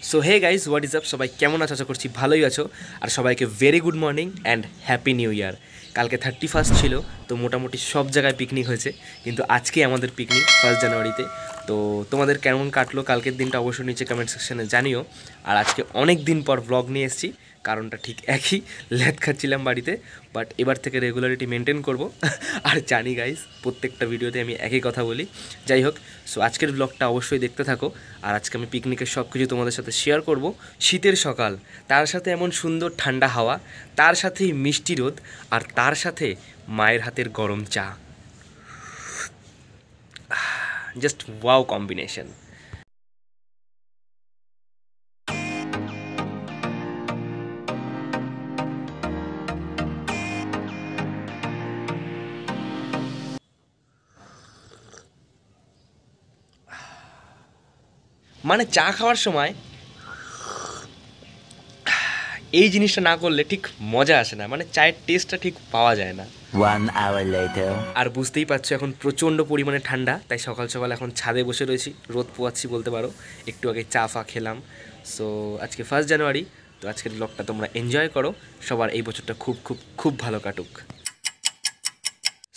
So hey guys what is up, সবাই কেমন আছো? আশা করছি ভালোই আছো। আর সবাইকে very good morning and happy new year. কালকে 31 ছিল, তো মোটামুটি সব জায়গায় পিকনিক হয়েছে, কিন্তু আজকে আমাদের পিকনিক 1 জানুয়ারিতে। তো তোমাদের কেমন কাটলো কালকের দিনটা অবশ্যই নিচে কমেন্ট সেকশনে জানিও। আর আজকে অনেক দিন পর ব্লগ নিয়ে এসেছি, কারণটা ঠিক একই, ল্যাদ খাচ্ছিলাম বাড়িতে, বাট এবার থেকে রেগুলারিটি মেনটেন করব। আর জানি গাইজ প্রত্যেকটা ভিডিওতে আমি একই কথা বলি। যাই হোক, সো আজকের ব্লগটা অবশ্যই দেখতে থাকো। আর আজকে আমি পিকনিকের সব কিছু তোমাদের সাথে শেয়ার করব। শীতের সকাল, তার সাথে এমন সুন্দর ঠান্ডা হাওয়া, তার সাথেই মিষ্টি রোদ, আর তার সাথে মায়ের হাতের গরম চা। Just wow combination. মানে চা খাওয়ার সময় এই জিনিসটা না করলে ঠিক মজা আসে না, মানে চায়ের টেস্টটা ঠিক পাওয়া যায় না। 1 hour later. আর বুঝতেই পারছো এখন প্রচণ্ড পরিমাণে ঠান্ডা, তাই সকাল সকাল এখন ছাদে বসে রয়েছি, রোদ পোয়াচ্ছি বলতে পারো। একটু আগে চা ফা খেলাম। সো আজকে 1 জানুয়ারি, তো আজকের ব্লগটা তোমরা এনজয় করো। সবার এই বছরটা খুব খুব খুব ভালো কাটুক।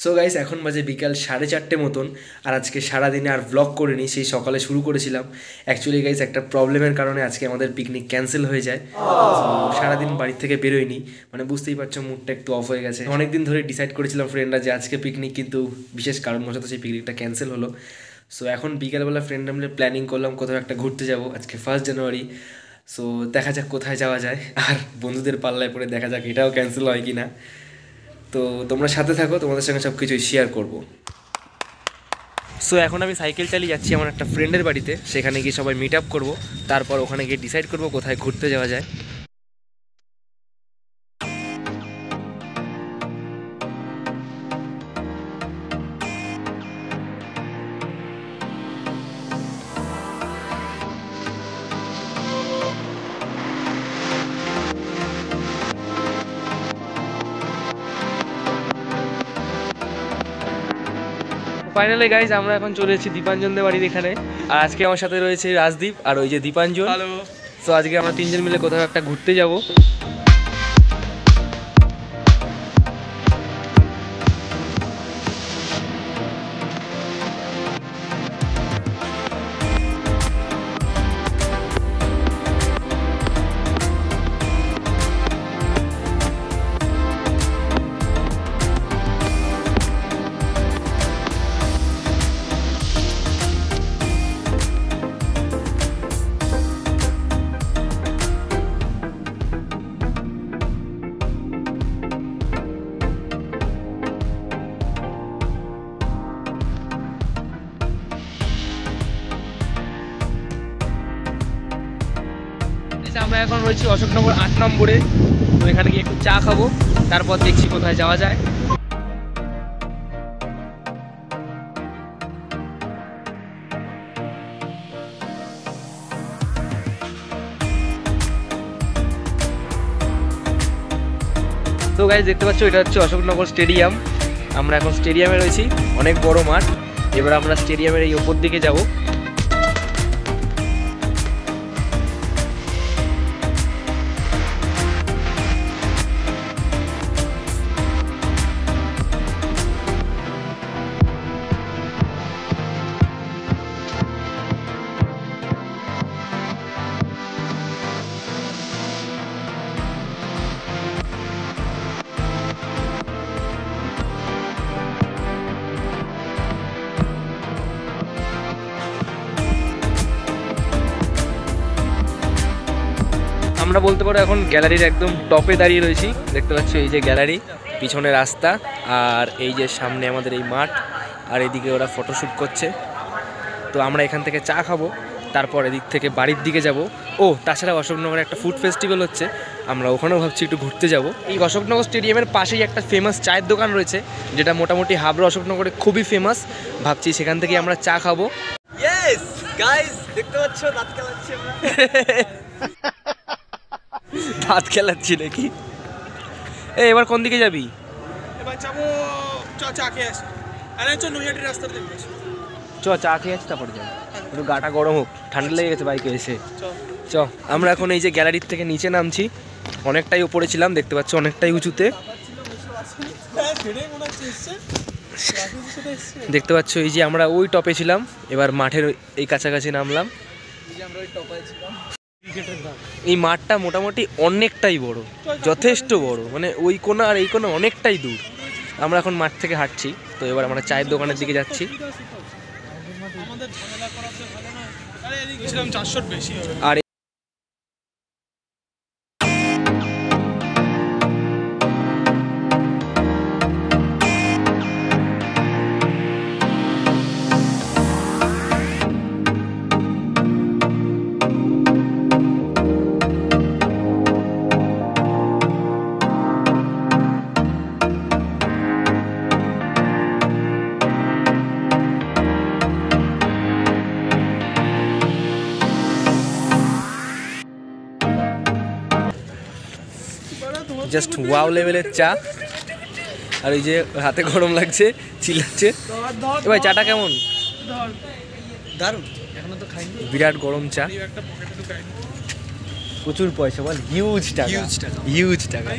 সো গাইস, এখন বাজে বিকাল 4:30 মতন। আর আজকে সারাদিনে আর ব্লগ করিনি, সেই সকালে শুরু করেছিলাম। অ্যাকচুয়ালি গাইস একটা প্রবলেমের কারণে আজকে আমাদের পিকনিক ক্যান্সেল হয়ে যায়। সারাদিন বাড়ির থেকে বেরোয়নি, মানে বুঝতেই পারছো মুডটা একটু অফ হয়ে গেছে। অনেকদিন ধরে ডিসাইড করেছিলাম ফ্রেন্ডরা যে আজকে পিকনিক, কিন্তু বিশেষ কারণবশত সেই পিকনিকটা ক্যান্সেল হলো। সো এখন বিকালবেলা ফ্রেন্ডরা মিলে প্ল্যানিং করলাম কোথাও একটা ঘুরতে যাব আজকে 1 জানুয়ারি। সো দেখা যাক কোথায় যাওয়া যায়, আর বন্ধুদের পাল্লায় পড়ে দেখা যাক এটাও ক্যান্সেল হয় কি না। তো তোমরা সাথে থাকো, তোমাদের সঙ্গে সব কিছুই শেয়ার করবো। সো এখন আমি সাইকেল চালিয়ে যাচ্ছি আমার একটা ফ্রেন্ডের বাড়িতে, সেখানে গিয়ে সবাই মিট আপ করবো, তারপর ওখানে গিয়ে ডিসাইড করবো কোথায় ঘুরতে যাওয়া যায়। ফাইনালি গাইজ আমরা এখন চলে এসেছি দীপাঞ্জনদের বাড়ির এখানে। আর আজকে আমার সাথে রয়েছে রাজদীপ আর ওই যে দীপাঞ্জন। হ্যালো। সো আজকে আমরা 3 জন মিলে কোথাও একটা ঘুরতে যাব। আমরা এখন রয়েছি অশোকনগর 8 নম্বরে। তো এখানে গিয়ে একটু চা খাবো, তারপর দেখছি কোথায় যাওয়া যায়। তো গাইজ দেখতে পাচ্ছ, এটা হচ্ছে অশোকনগর স্টেডিয়াম। আমরা এখন স্টেডিয়ামে রয়েছি, অনেক বড় মাঠ। এবার আমরা স্টেডিয়ামের এই ওপর দিকে যাব। আমরা বলতে পারো এখন গ্যালারির একদম টপে দাঁড়িয়ে রয়েছি। দেখতে পাচ্ছ এই যে গ্যালারি, পিছনে রাস্তা, আর এই যে সামনে আমাদের এই মাঠ, আর এদিকে ওরা ফটোশ্যুট করছে। তো আমরা এখান থেকে চা খাবো, তারপর এদিক থেকে বাড়ির দিকে যাব। ও তাছাড়া অশোকনগরে একটা ফুড ফেস্টিভ্যাল হচ্ছে, আমরা ওখানেও ভাবছি একটু ঘুরতে যাব। এই অশোকনগর স্টেডিয়ামের পাশেই একটা ফেমাস চায়ের দোকান রয়েছে, যেটা মোটামুটি হাবড়া অশোকনগরে খুবই ফেমাস। ভাবছি সেখান থেকে আমরা চা খাবো। ইয়েস গাইস, দেখতে পাচ্ছ দাঁত খেলাচ্ছি আমরা। দাঁত খেলাচ্ছি নাকি? এবার কোন দিকে যাবি? এবার যাবো চা খেয়ে আসি। আরে চল নৈহাটির রাস্তা দেখবি। চ চা খেয়ে আসি, তারপরে যাই। একটু গাটা গরম হোক, ঠান্ডা লেগে গেছে বাইকে এসে। চ আমরা এখন এই যে গ্যালারির থেকে নিচে নামছি, অনেকটাই উপরে ছিলাম, দেখতে পাচ্ছ অনেকটাই উঁচুতে। দেখতে পাচ্ছ এই যে আমরা ওই টপে ছিলাম, এবার মাঠের এই কাছাকাছি নামলাম। এই মাঠটা মোটামুটি অনেকটাই বড়, যথেষ্ট বড়, মানে ওই কোণা আর এই কোণা অনেকটাই দূর। আমরা এখন মাঠ থেকে হাঁটছি, তো এবার আমরা চায়ের দোকানের দিকে যাচ্ছি। আর জাস্ট ওয়াও লেভেলের চা। আর এই যে হাতে গরম লাগছে, চিল্লাচ্ছে। ভাই চাটা কেমন? দারুণ, এখনো তো খাইনি। বিরাট গরম চা, প্রচুর পয়সা, বল হিউজ টাকা, হিউজ টাকা।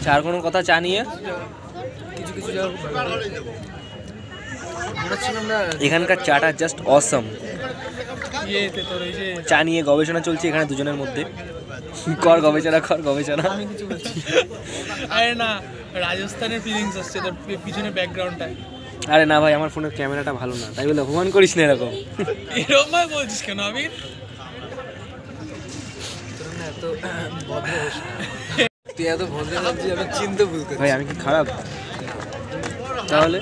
চার কোনো কথা চা নিয়ে কিছু কিছু এখানকার চাটা জাস্ট অসম। চা নিয়ে গবেষণা চলছে এখানে দুজনের মধ্যে। কর গবেষণা, কর গবেষণা। আমি কিছু বলছি আরে না, রাজস্থানের ফিলিংস আসছে তোর পিছনে ব্যাকগ্রাউন্ডটা। আরে না ভাই, আমার ফোনের ক্যামেরাটা ভালো না, তাই বলে অপমান করিস না এরকম। এরকম ভাই বলছিস কেন আবির? তুই এত ভদ্র ভাবছিস, আমি চিনতে ভুল করি। ভাই আমি কি খারাপ? তাহলে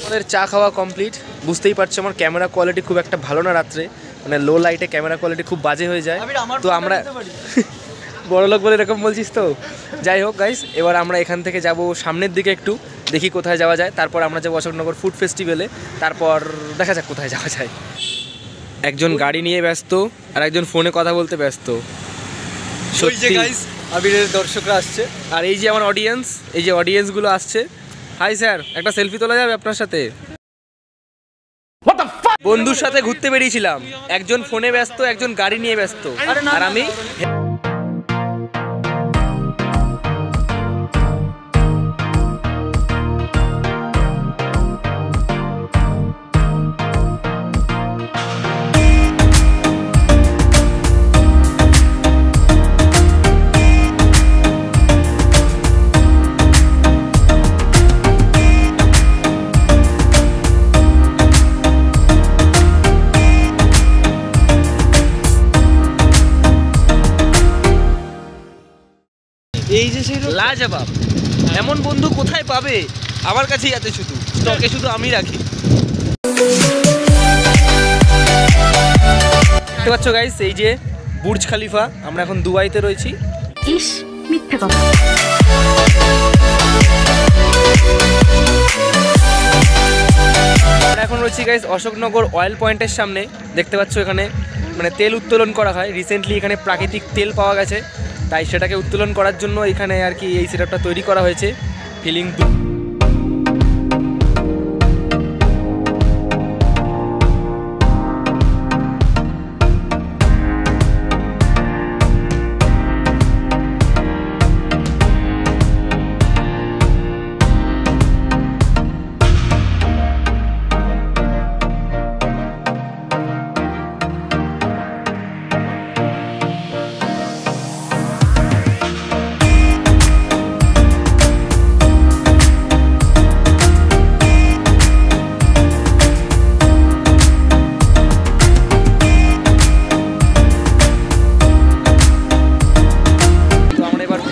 আমাদের চা খাওয়া কমপ্লিট। বুঝতেই পারছো আমার ক্যামেরা কোয়ালিটি খুব একটা ভালো না রাত্রে, মানে লো লাইটে ক্যামেরা কোয়ালিটি খুব বাজে হয়ে যায়। তো আমরা বড়লোক বলে এরকম বলছিস তো। যাই হোক গাইস, এবার আমরা এখান থেকে যাব সামনের দিকে, একটু দেখি কোথায় যাওয়া যায়। তারপর আমরা যাবো অশোকনগর ফুড ফেস্টিভ্যালে, তারপর দেখা যাক কোথায় যাওয়া যায়। একজন গাড়ি নিয়ে ব্যস্ত আর একজন ফোনে কথা বলতে ব্যস্ত। সত্যি গাইস, আবিরের দর্শকরা আসছে। আর এই যে আমার অডিয়েন্স, এই যে অডিয়েন্সগুলো আসছে। হাই স্যার, একটা সেলফি তোলা যাবে আপনার সাথে? বন্ধুর সাথে ঘুরতে বেরিয়েছিলাম, একজন ফোনে ব্যস্ত, একজন গাড়ি নিয়ে ব্যস্ত, আর আমি এই যে সেই লাজবাব। এমন বন্ধু কোথায় পাবে? আমার কাছেই আছে, শুধু স্টকে শুধু আমি রাখি। দেখতে পাচ্ছ গাইস, এই যে বুর্জ খালিফা। আমরা এখন দুবাইতে রয়েছি। ইস, মিথ্যে কথা। আমরা এখন রয়েছি গাইস অশোকনগর অয়েল পয়েন্টের সামনে। দেখতে পাচ্ছ এখানে মানে তেল উত্তোলন করা হয়। রিসেন্টলি এখানে প্রাকৃতিক তেল পাওয়া গেছে, তাই সেটাকে উত্তোলন করার জন্য এখানে আর কি এই সেটআপটা তৈরি করা হয়েছে। ফিলিং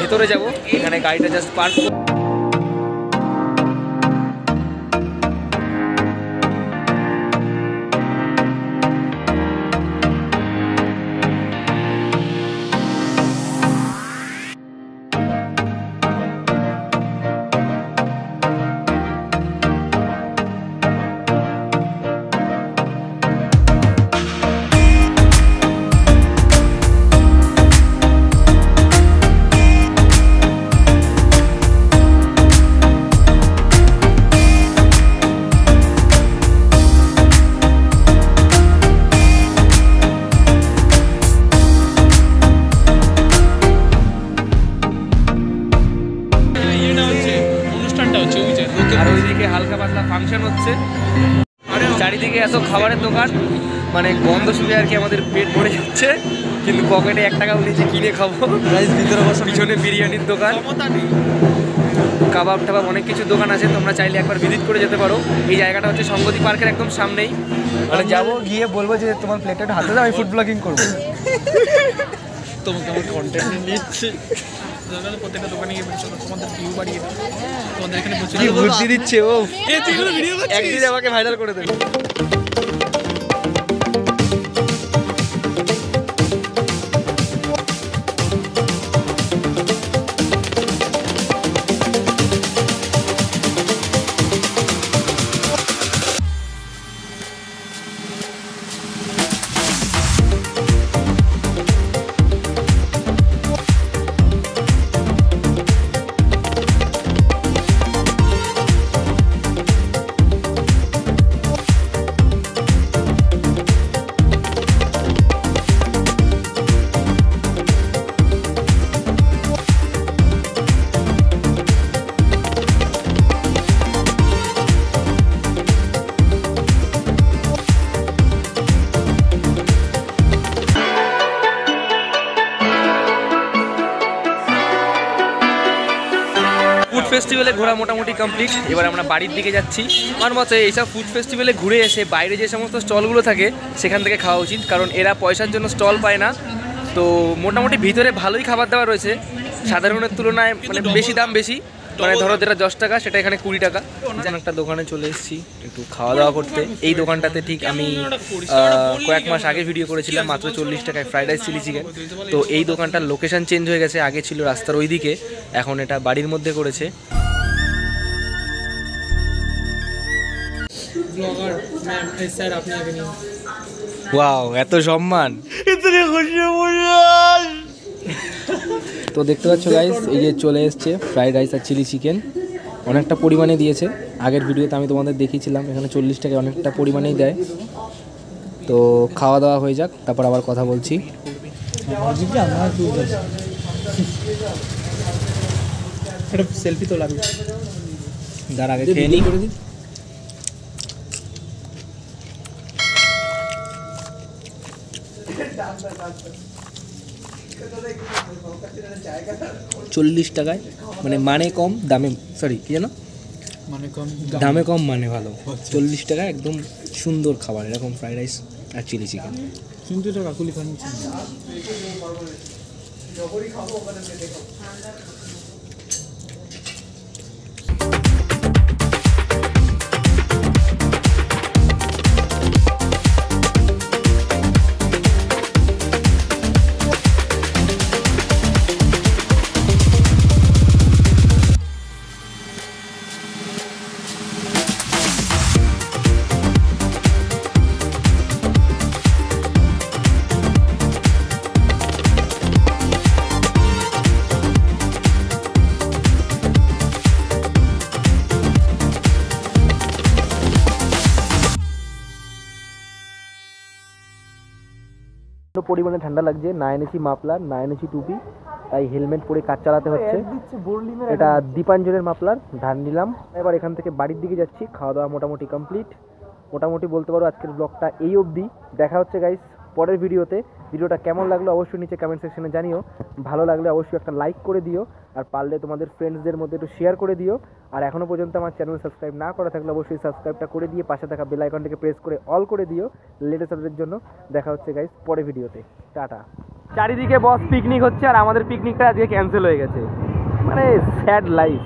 ভেতরে যাব। এখানে গাড়িটা জাস্ট পার্ক। দোকান, মানে গন্ধ শুনে আর কি আমাদের পেট ভরে যাচ্ছে, কিন্তু পকেটে 1 টাকা নিচে কিনে খাবো। ভিতরে বসে পিছনে বিরিয়ানির দোকান, কাবাব টাবাব অনেক কিছু দোকান আছে, তোমরা চাইলে একবার ভিজিট করে যেতে পারো। এই জায়গাটা হচ্ছে সংগতি পার্কের একদম সামনেই। মানে যাবো গিয়ে বলবো যে তোমার প্লেটটা হাতে দাও, আমি ফুড ব্লগিং করবো। তোমাকে আমার কন্টেন্ট নিচ্ছে প্রত্যেকটা দোকানে গিয়ে তোমাদের ভিউ বাড়িয়ে দাও, তোমাদের এখানে কি বুদ্ধি দিচ্ছে ও, ভিডিও একদিন আমাকে ভাইরাল করে দেবে। ফুড ফেস্টিভ্যালে ঘোরা মোটামুটি কমপ্লিট। এবার আমরা বাড়ির দিকে যাচ্ছি। আমার মতে এইসব ফুড ফেস্টিভ্যালে ঘুরে এসে বাইরে যে সমস্ত স্টলগুলো থাকে সেখান থেকে খাওয়া উচিত, কারণ এরা পয়সার জন্য স্টল পায় না। তো মোটামুটি ভিতরে ভালোই খাবার দাবার রয়েছে, সাধারণের তুলনায় মানে বেশি দাম বেশি, মানে ধরো যেটা 10 টাকা সেটা এখানে 20 টাকা। যেমন একটা দোকানে চলে এসেছি একটু খাওয়া দাওয়া করতে। এই দোকানটাতে ঠিক আমি কয়েক মাস আগে ভিডিও করেছিলাম, মাত্র 40 টাকায় ফ্রাইড রাইস চিলি চিকেন। তো এই দোকানটার লোকেশন চেঞ্জ হয়ে গেছে, আগে ছিল রাস্তার ওই দিকে, এখন এটা বাড়ির মধ্যে করেছে। ব্লগার ম্যাম স্যার আপনি আগে নিন। ওয়াও, এত সম্মান! তো দেখতে পাচ্ছ গাইস, এই যে চলে এসছে ফ্রাইড রাইস আর চিলি চিকেন, অনেকটা পরিমাণে দিয়েছে। আগের ভিডিওতে আমি তোমাদের দেখিয়েছিলাম, এখানে 40 টাকায় অনেকটা পরিমাণেই দেয়। তো খাওয়া দাওয়া হয়ে যাক, তারপর আবার কথা বলছি। একটা সেলফি তো লাগবে, তার আগে খেয়ে নিই। $40 টাকায়, মানে কম দামে, সরি কি জানো, মানে কম দামে কম মানে ভালো। 40 টাকায় একদম সুন্দর খাবার, এরকম ফ্রাইড রাইস আর চিলি চিকেন। কিন্তু এটা কাকুলি খান পরিমাণে ঠান্ডা লাগছে, না এনেছি মাফলার, না এনেছি টুপি, তাই হেলমেট পরে কাজ চালাতে হচ্ছে। এটা দীপাঞ্জনের মাফলার, ধার নিলাম। এবার এখান থেকে বাড়ির দিকে যাচ্ছি। খাওয়া দাওয়া মোটামুটি কমপ্লিট, মোটামুটি বলতে পারো আজকের ব্লগটা এই অবধি। দেখা হচ্ছে গাইস পরের ভিডিওতে। ভিডিওটা কেমন লাগলো অবশ্যই নিচে কমেন্ট সেকশনে জানিও। ভালো লাগলে অবশ্যই একটা লাইক করে দিও, আর পারলে তোমাদের ফ্রেন্ডসদের মধ্যে একটু শেয়ার করে দিও। আর এখনও পর্যন্ত আমার চ্যানেল সাবস্ক্রাইব না করা থাকলে অবশ্যই সাবস্ক্রাইবটা করে দিয়ে পাশে থাকা বেল আইকনটাকে প্রেস করে অল করে দিও লেটেস্ট আপডেটের জন্য। দেখা হচ্ছে গাইস পরের ভিডিওতে, টাটা। চারিদিকে বস পিকনিক হচ্ছে, আর আমাদের পিকনিকটা আজকে ক্যান্সেল হয়ে গেছে, মানে স্যাড লাইফ।